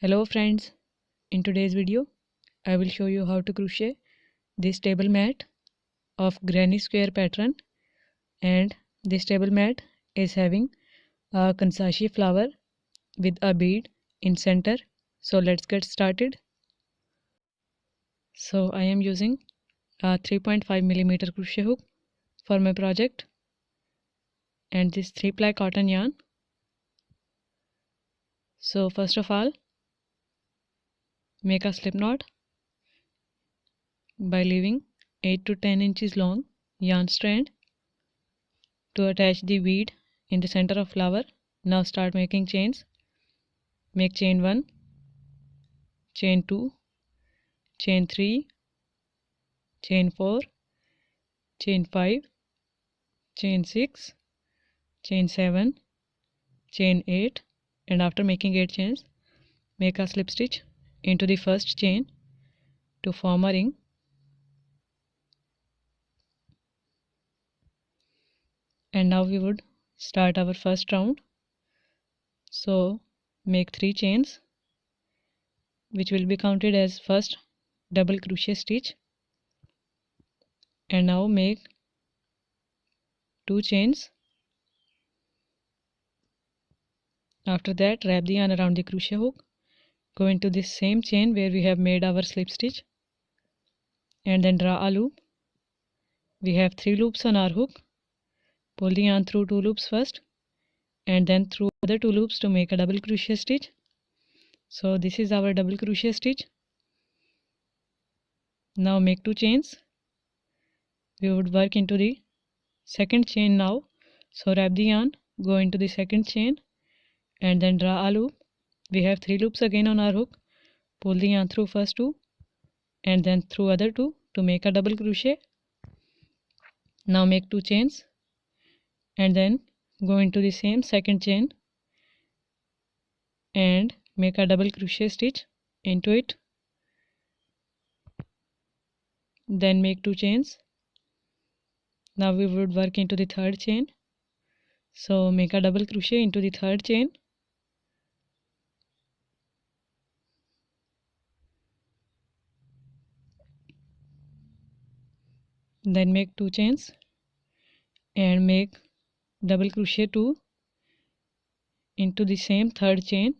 Hello friends, in today's video I will show you how to crochet this table mat of granny square pattern, and this table mat is having a kansashi flower with a bead in center. So let's get started. So I am using a 3.5mm crochet hook for my project and this 3-ply cotton yarn. So first of all, make a slip knot by leaving 8 to 10 inches long yarn strand to attach the bead in the center of flower. Now start making chains. Make chain 1, chain 2, chain 3, chain 4, chain 5, chain 6, chain 7, chain 8, and after making 8 chains, make a slip stitch into the first chain to form a ring. And now we would start our first round. So make 3 chains, which will be counted as first double crochet stitch, and now make 2 chains. After that, wrap the yarn around the crochet hook, go into this same chain where we have made our slip stitch, and then draw a loop. We have 3 loops on our hook. Pull the yarn through 2 loops first and then through other 2 loops to make a double crochet stitch. So this is our double crochet stitch. Now make 2 chains. We would work into the second chain now. So wrap the yarn, go into the second chain and then draw a loop. We have 3 loops again on our hook. Pull the yarn through first 2 and then through other 2 to make a double crochet. Now make 2 chains and then go into the same second chain and make a double crochet stitch into it. Then make 2 chains. Now we would work into the third chain. So make a double crochet into the third chain. Then make 2 chains and make double crochet 2 into the same third chain.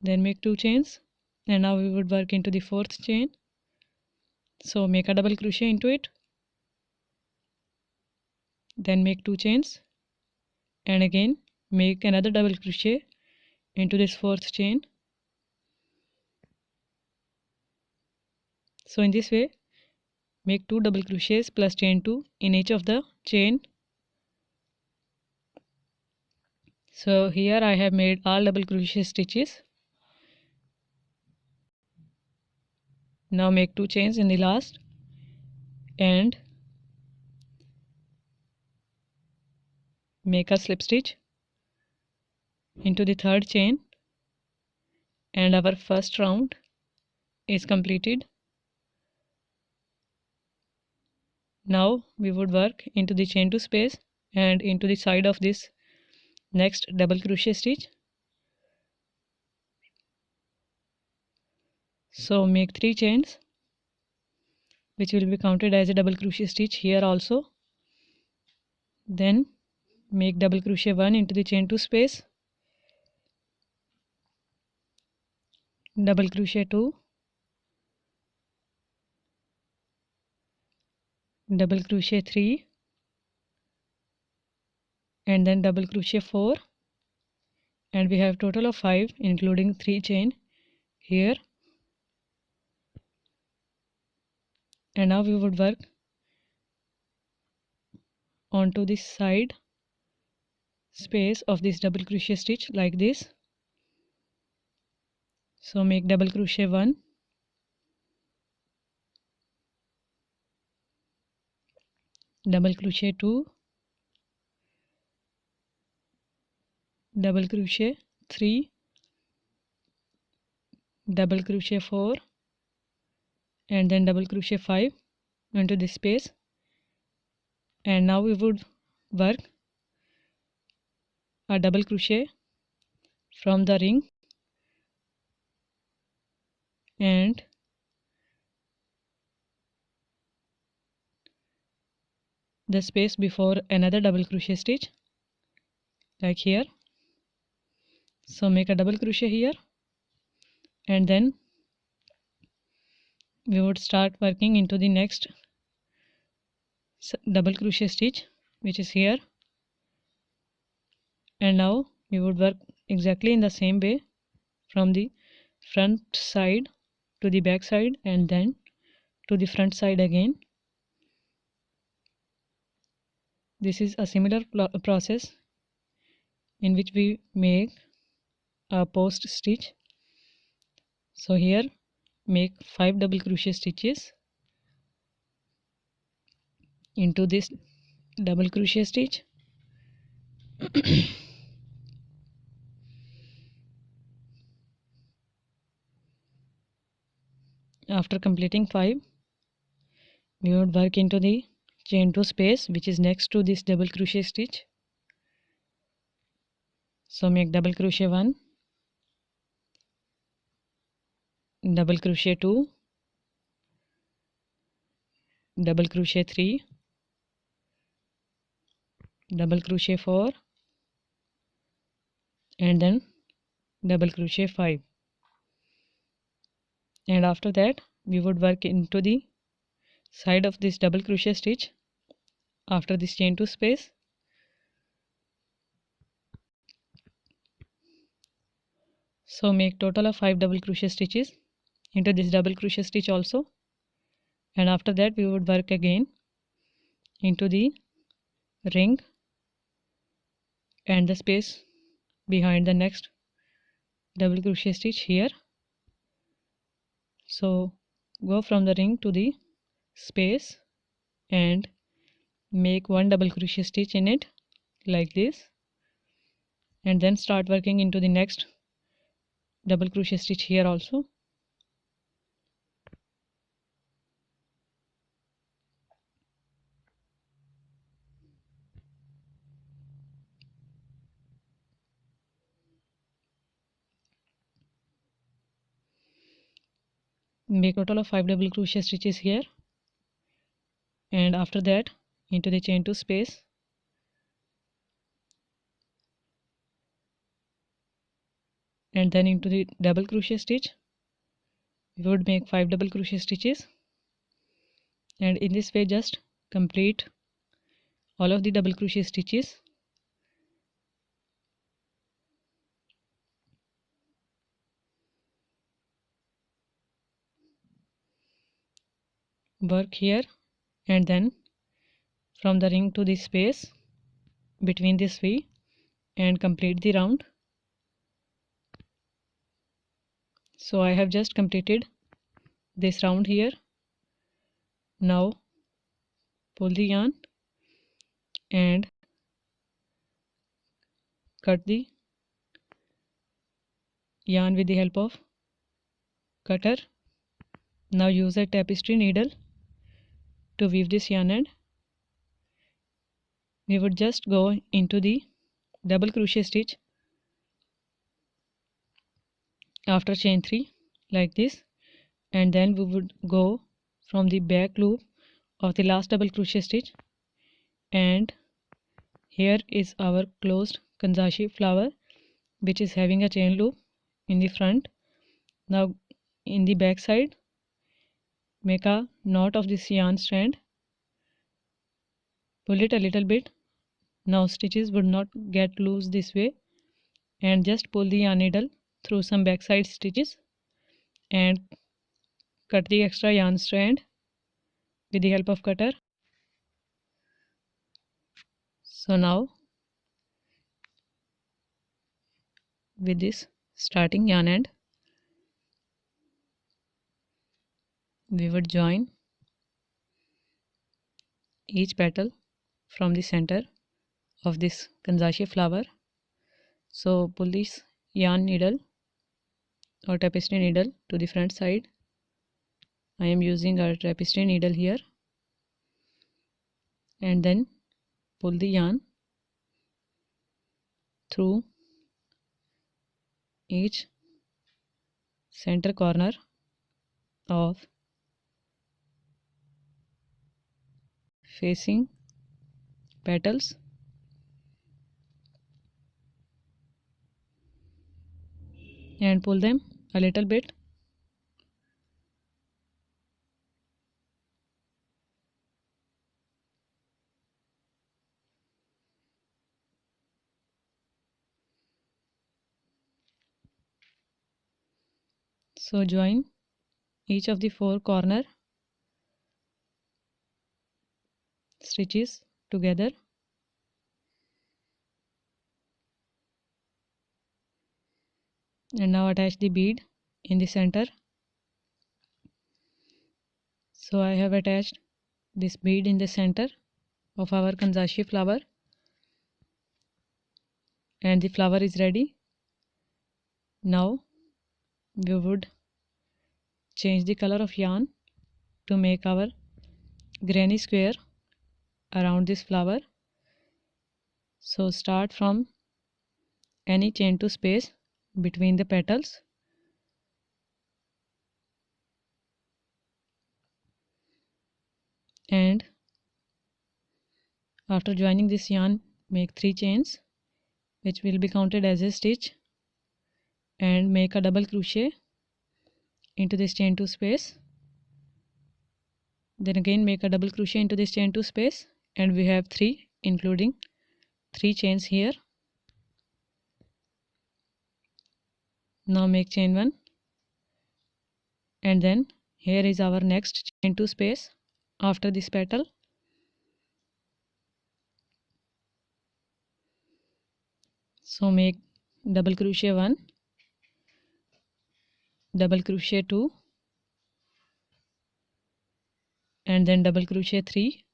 Then make 2 chains, and now we would work into the fourth chain. So make a double crochet into it, then make 2 chains and again make another double crochet into this fourth chain. So in this way make 2 double crochets plus chain 2 in each of the chain. So here I have made all double crochet stitches. Now make 2 chains in the last and make a slip stitch into the third chain, and our first round is completed. Now we would work into the chain 2 space and into the side of this next double crochet stitch. So make 3 chains, which will be counted as a double crochet stitch here also. Then make double crochet 1 into the chain 2 space, double crochet 2, double crochet 3, and then double crochet 4, and we have total of 5 including 3 chain here. And now we would work onto this side space of this double crochet stitch like this. So make double crochet 1, double crochet 2, double crochet 3, double crochet 4, and then double crochet 5 into this space. And now we would work a double crochet from the ring and the space before another double crochet stitch, like here. So make a double crochet here, and then we would start working into the next double crochet stitch, which is here. And now we would work exactly in the same way from the front side to the back side and then to the front side again. This is a similar process in which we make a post stitch. So here make 5 double crochet stitches into this double crochet stitch. After completing 5, we would work into the chain 2 space which is next to this double crochet stitch. So make double crochet 1, double crochet 2, double crochet 3, double crochet 4, and then double crochet 5. And after that we would work into the side of this double crochet stitch after this chain 2 space. So make total of 5 double crochet stitches into this double crochet stitch also, and after that we would work again into the ring and the space behind the next double crochet stitch here. So go from the ring to the space and make 1 double crochet stitch in it like this, and then start working into the next double crochet stitch here also. Make total of 5 double crochet stitches here, and after that into the chain 2 space and then into the double crochet stitch. We would make 5 double crochet stitches, and in this way just complete all of the double crochet stitches. Work here and then from the ring to the space between this V and complete the round. So I have just completed this round here. Now pull the yarn and cut the yarn with the help of cutter. Now use a tapestry needle to weave this yarn end. We would just go into the double crochet stitch after chain 3 like this, and then we would go from the back loop of the last double crochet stitch, and here is our closed kanzashi flower which is having a chain loop in the front. Now in the back side make a knot of this yarn strand, pull it a little bit. Now stitches would not get loose this way, and just pull the yarn needle through some backside stitches and cut the extra yarn strand with the help of cutter. So now with this starting yarn end we would join each petal from the center of this kanzashi flower. So pull this yarn needle or tapestry needle to the front side. I am using a tapestry needle here, and then pull the yarn through each center corner of facing petals and pull them a little bit. So join each of the 4 corner stitches together and now attach the bead in the center. So I have attached this bead in the center of our kanzashi flower and the flower is ready. Now we would change the color of yarn to make our granny square around this flower. So start from any chain 2 space between the petals and after joining this yarn make 3 chains which will be counted as a stitch and make a double crochet into this chain 2 space, then again make a double crochet into this chain 2 space and we have 3 including 3 chains here. Now make chain 1 and then here is our next chain 2 space after this petal. So make double crochet 1, double crochet 2 and then double crochet 3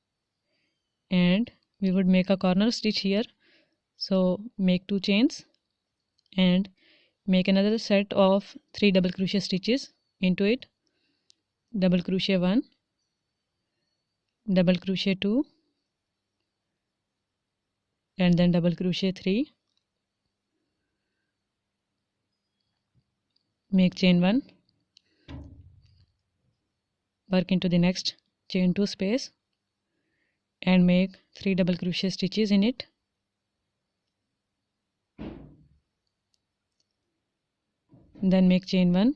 and we would make a corner stitch here. So make 2 chains and make another set of 3 double crochet stitches into it. Double crochet 1, double crochet 2 and then double crochet 3. Make chain 1, work into the next chain 2 space and make 3 double crochet stitches in it. Then make chain 1,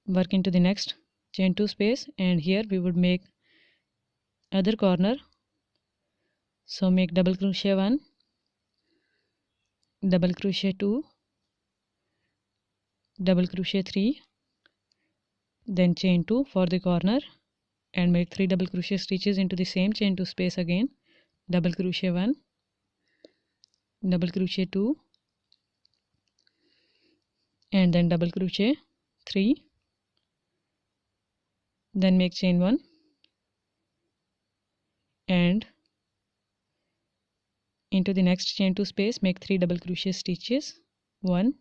work into the next chain 2 space and here we would make other corner. So make double crochet 1, double crochet 2, double crochet 3, then chain 2 for the corner and make 3 double crochet stitches into the same chain 2 space again. Double crochet 1, double crochet 2 and then double crochet 3, then make chain 1 and into the next chain 2 space make 3 double crochet stitches, 1,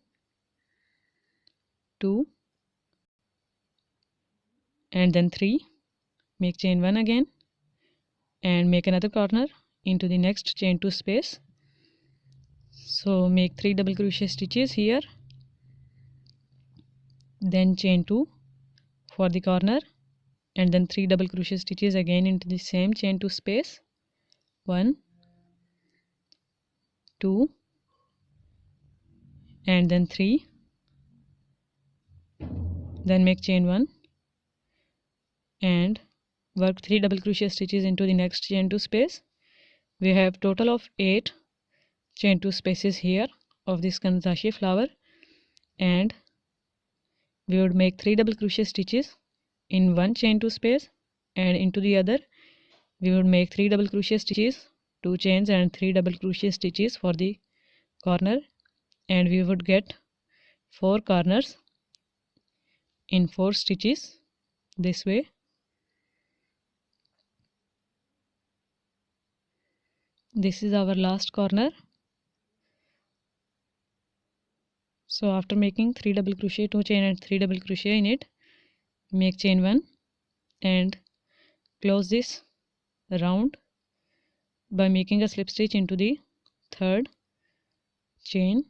2 and then 3. Make chain 1 again and make another corner into the next chain 2 space. So make 3 double crochet stitches here, then chain 2 for the corner and then 3 double crochet stitches again into the same chain 2 space, 1, 2 and then 3, then make chain 1 and work 3 double crochet stitches into the next chain 2 space. We have total of 8 chain 2 spaces here of this kanzashi flower and we would make 3 double crochet stitches in one chain 2 space and into the other we would make 3 double crochet stitches, 2 chains and 3 double crochet stitches for the corner and we would get 4 corners in 4 stitches this way. This is our last corner. So after making 3 double crochet, 2 chain and 3 double crochet in it, make chain 1 and close this round by making a slip stitch into the third chain.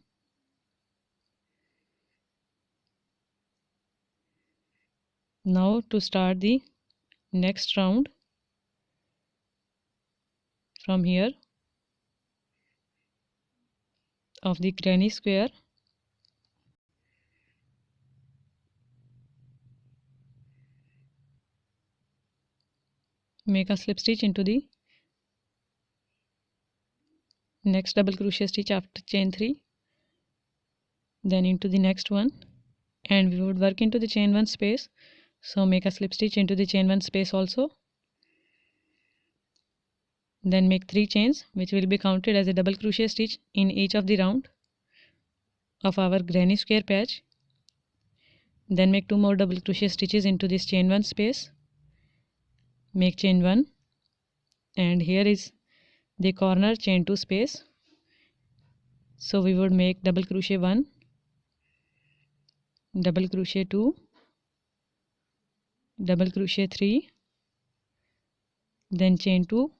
Now to start the next round, from here of the granny square, make a slip stitch into the next double crochet stitch after chain 3, then into the next one, and we would work into the chain 1 space. So make a slip stitch into the chain 1 space also, then make 3 chains which will be counted as a double crochet stitch in each of the round of our granny square patch. Then make 2 more double crochet stitches into this chain 1 space, make chain 1, and here is the corner chain 2 space. So we would make double crochet 1, double crochet 2, double crochet 3, then chain 2,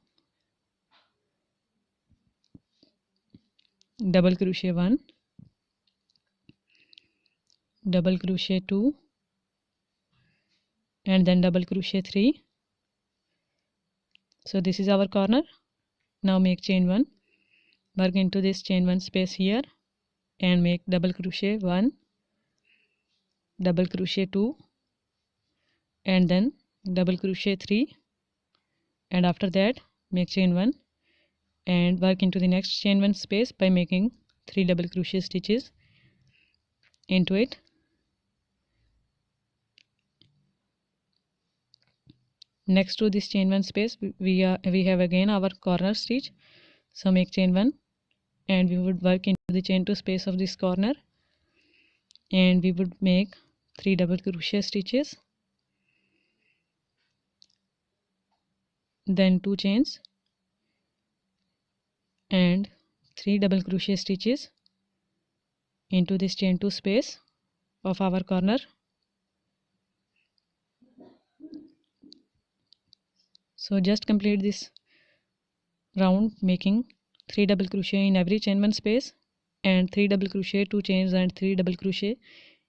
double crochet 1, double crochet 2, and then double crochet 3. So this is our corner. Now make chain 1, work into this chain 1 space here, and make double crochet 1, double crochet 2, and then double crochet 3, and after that make chain 1 and work into the next chain 1 space by making 3 double crochet stitches into it. Next to this chain 1 space we have again our corner stitch. So make chain 1 and we would work into the chain 2 space of this corner, and we would make 3 double crochet stitches, then 2 chains and 3 double crochet stitches into this chain 2 space of our corner. So just complete this round making 3 double crochet in every chain 1 space and 3 double crochet, 2 chains and 3 double crochet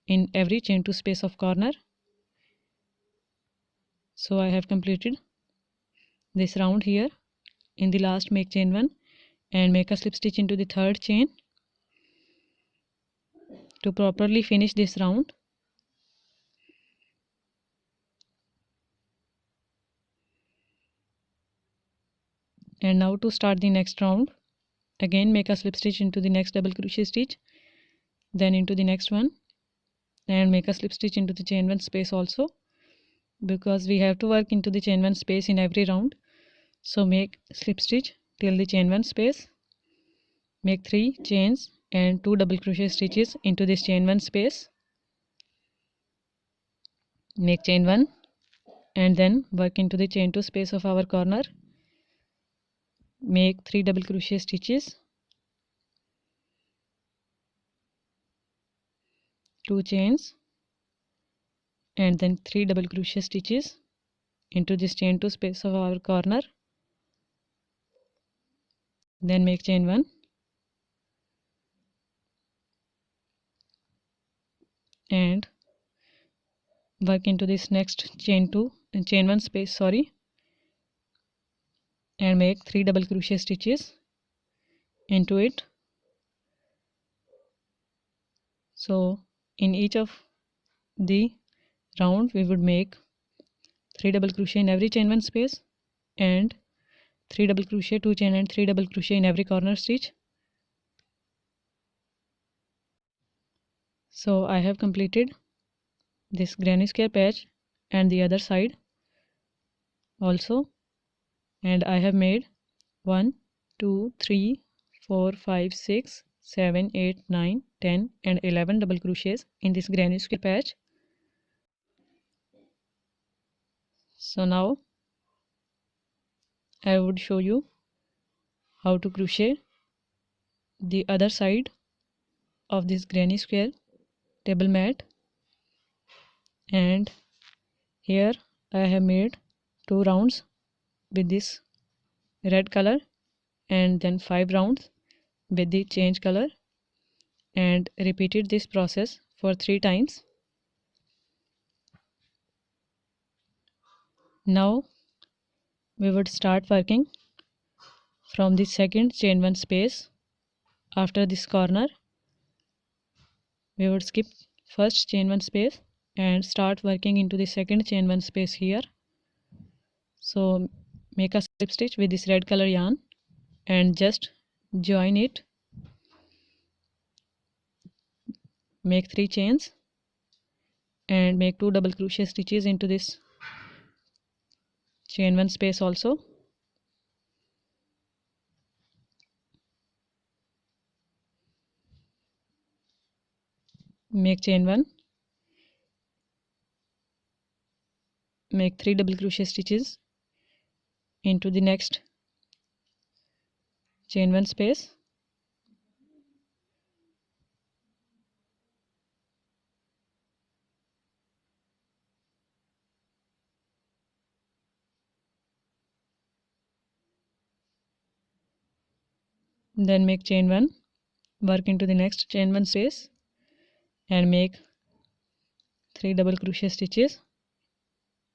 in every chain 2 space of corner. So I have completed this round here. In the last make chain 1 and make a slip stitch into the third chain to properly finish this round. And now to start the next round, again make a slip stitch into the next double crochet stitch, then into the next one, and make a slip stitch into the chain 1 space also, because we have to work into the chain 1 space in every round. So make slip stitch till the chain 1 space, make 3 chains and 2 double crochet stitches into this chain 1 space, make chain 1 and then work into the chain 2 space of our corner, make 3 double crochet stitches, 2 chains and then 3 double crochet stitches into this chain 2 space of our corner, then make chain 1 and work into this next chain 1 space, and make 3 double crochet stitches into it. So in each of the round we would make 3 double crochet in every chain 1 space and 3 double crochet, 2 chain and 3 double crochet in every corner stitch. So I have completed this granny square patch and the other side also, and I have made 1 2 3 4 5 6 7 8 9 10 and 11 double crochets in this granny square patch. So now I would show you how to crochet the other side of this granny square table mat, and here I have made 2 rounds with this red color and then 5 rounds with the change color, and repeated this process for 3 times. Now we would start working from the second chain 1 space. After this corner we would skip first chain 1 space and start working into the second chain 1 space here. So make a slip stitch with this red color yarn and just join it. Make 3 chains and make 2 double crochet stitches into this chain 1 space also. Make chain 1, make 3 double crochet stitches into the next chain 1 space, then make chain 1, work into the next chain 1 space and make 3 double crochet stitches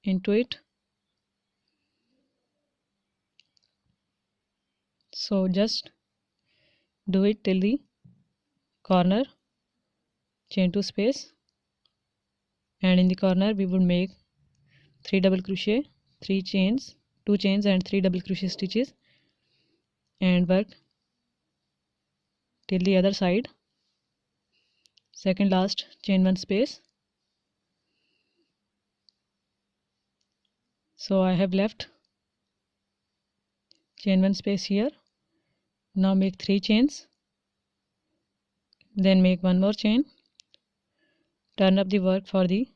into it. So just do it till the corner chain 2 space, and in the corner we would make 3 double crochet, 3 chains, 2 chains and 3 double crochet stitches and work till the other side, second last chain 1 space. So I have left chain 1 space here. Now make 3 chains, then make 1 more chain, turn up the work for the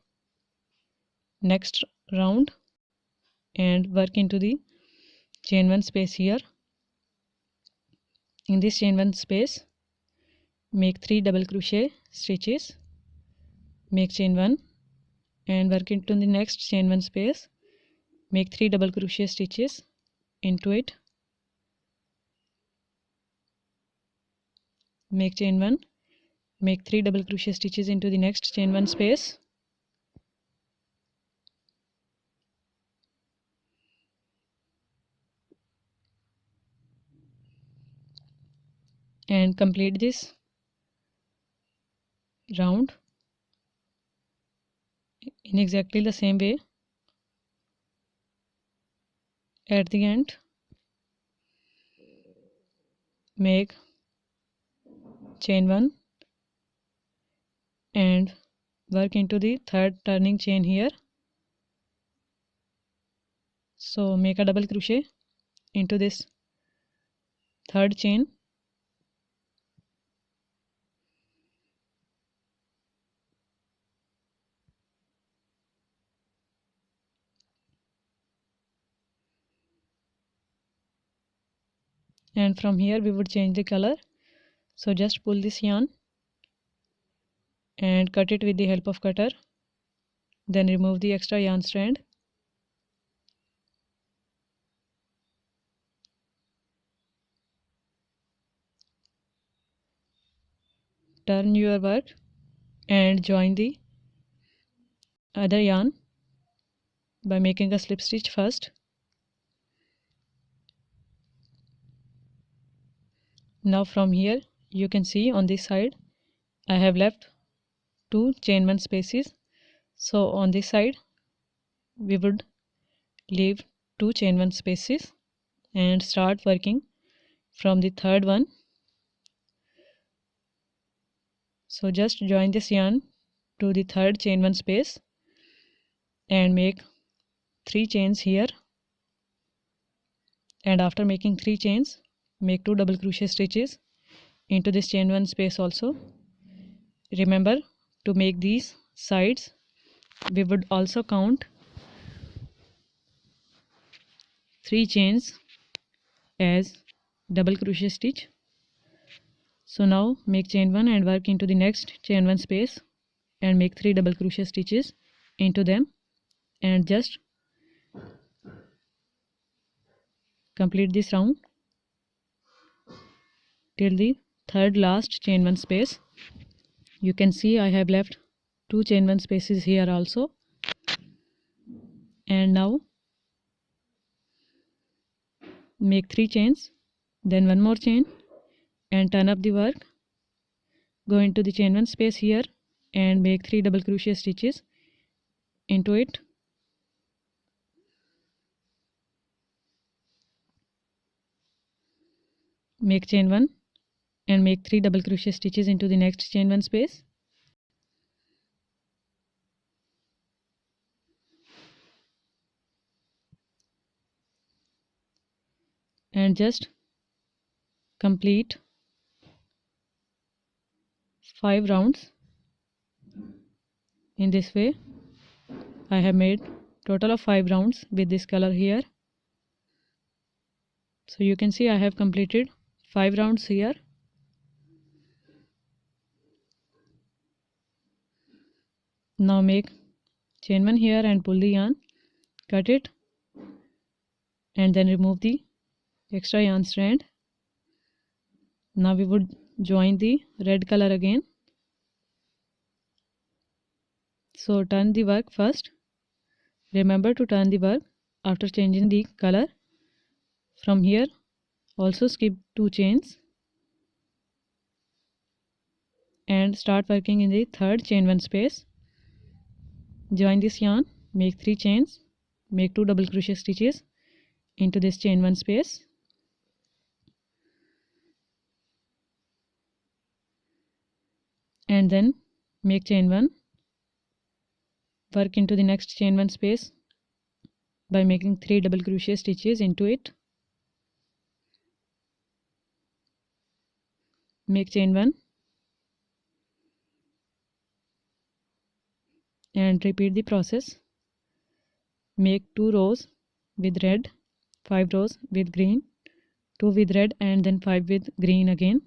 next round and work into the chain 1 space here. In this chain 1 space make 3 double crochet stitches, make chain 1 and work into the next chain 1 space, make 3 double crochet stitches into it, make chain 1, make 3 double crochet stitches into the next chain 1 space, and complete this round in exactly the same way. At the end make chain 1 and work into the third turning chain here. So make a double crochet into this third chain, and from here we would change the color. So just pull this yarn and cut it with the help of cutter, then remove the extra yarn strand. Turn your work and join the other yarn by making a slip stitch first. Now from here you can see on this side I have left 2 chain 1 spaces. So on this side we would leave 2 chain 1 spaces and start working from the third one. So just join this yarn to the third chain 1 space and make 3 chains here, and after making 3 chains make 2 double crochet stitches into this chain 1 space also. Remember to make these sides we would also count 3 chains as double crochet stitch. So now make chain 1 and work into the next chain 1 space and make 3 double crochet stitches into them and just complete this round. till the third last chain 1 space. You can see I have left 2 chain 1 spaces here also. And now make 3 chains, then 1 more chain and turn up the work. Go into the chain 1 space here and make 3 double crochet stitches into it. Make chain 1 and make 3 double crochet stitches into the next chain 1 space. And just complete 5 rounds in this way. I have made total of 5 rounds with this color here. So you can see I have completed 5 rounds here. Now make chain 1 here and pull the yarn, cut it and then remove the extra yarn strand. Now we would join the red color again. So turn the work first. Remember to turn the work after changing the color. From here also skip 2 chains and start working in the third chain 1 space. Join this yarn, make 3 chains, make 2 double crochet stitches into this chain 1 space. And then make chain 1, work into the next chain 1 space by making 3 double crochet stitches into it. Make chain 1 and repeat the process. Make 2 rows with red, 5 rows with green, 2 with red and then 5 with green again.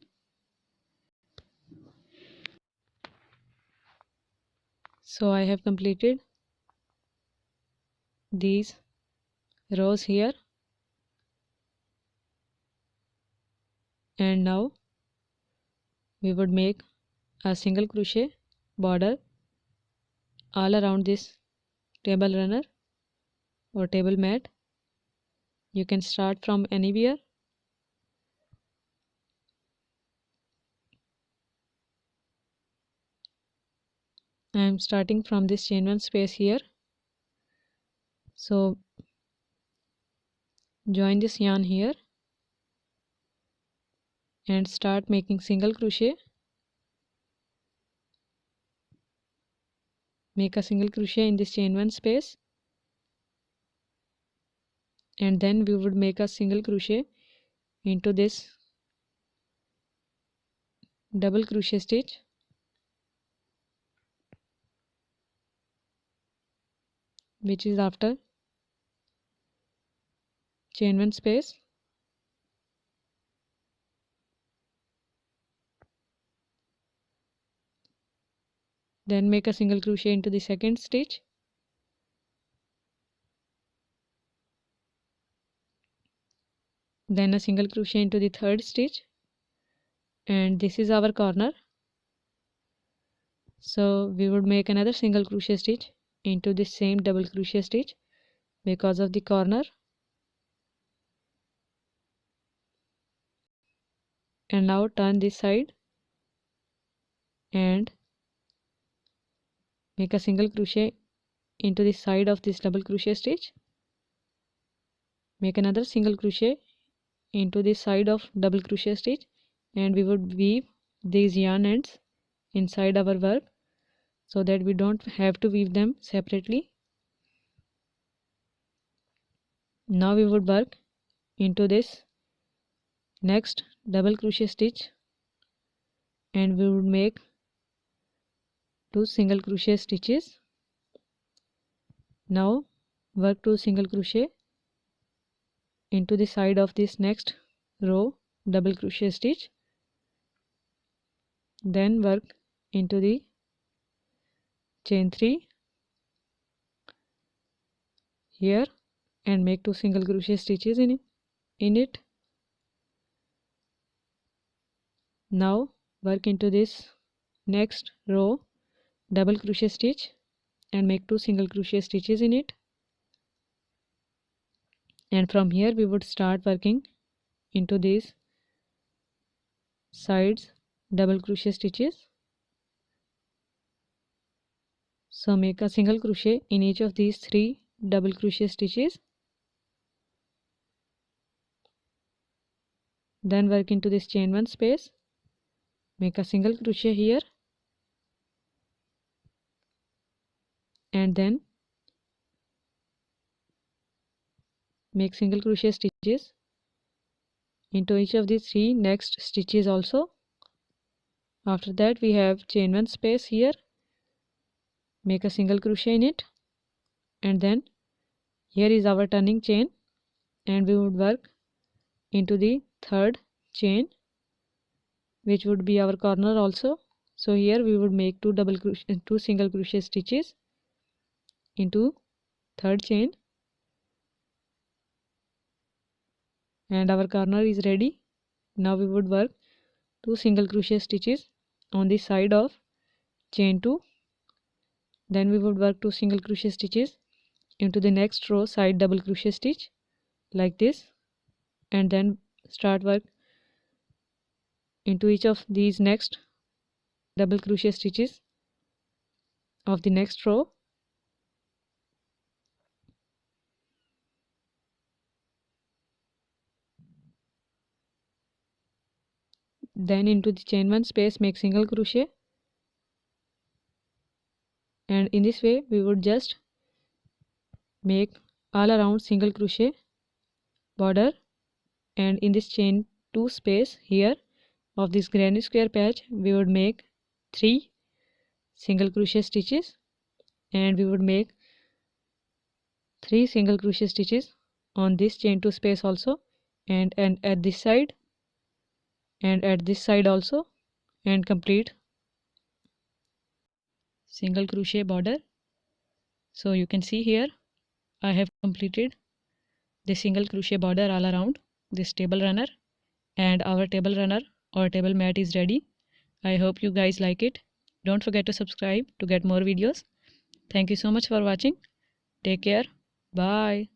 So I have completed these rows here, and now we would make a single crochet border all around this table runner or table mat. You can start from anywhere. I am starting from this chain 1 space here. So join this yarn here and start making single crochet. Make a single crochet in this chain 1 space, and then we would make a single crochet into this double crochet stitch, which is after chain 1 space. Then make a single crochet into the second stitch, then a single crochet into the third stitch, and this is our corner. So we would make another single crochet stitch into the same double crochet stitch because of the corner, and now turn this side and make a single crochet into the side of this double crochet stitch. Make another single crochet into the side of double crochet stitch, and we would weave these yarn ends inside our work so that we don't have to weave them separately. Now we would work into this next double crochet stitch, and we would make 2 single crochet stitches. Now work 2 single crochet into the side of this next row double crochet stitch, then work into the chain 3 here and make 2 single crochet stitches in it. Now work into this next row double crochet stitch and make 2 single crochet stitches in it, and from here we would start working into these sides double crochet stitches. So make a single crochet in each of these 3 double crochet stitches, then work into this chain 1 space, make a single crochet here, and then make single crochet stitches into each of these 3 next stitches also. After that we have chain 1 space here, make a single crochet in it, and then here is our turning chain, and we would work into the third chain, which would be our corner also. So here we would make 2 single crochet stitches into third chain, and our corner is ready. Now we would work 2 single crochet stitches on the side of chain 2, then we would work 2 single crochet stitches into the next row side double crochet stitch like this, and then start work into each of these next double crochet stitches of the next row. Then into the chain 1 space make single crochet, and in this way we would just make all around single crochet border, and in this chain 2 space here of this granny square patch we would make 3 single crochet stitches, and we would make 3 single crochet stitches on this chain 2 space also, and at this side and at this side also, and complete single crochet border. So you can see here I have completed the single crochet border all around this table runner, and our table runner or table mat is ready. I hope you guys like it. Don't forget to subscribe to get more videos. Thank you so much for watching. Take care. Bye.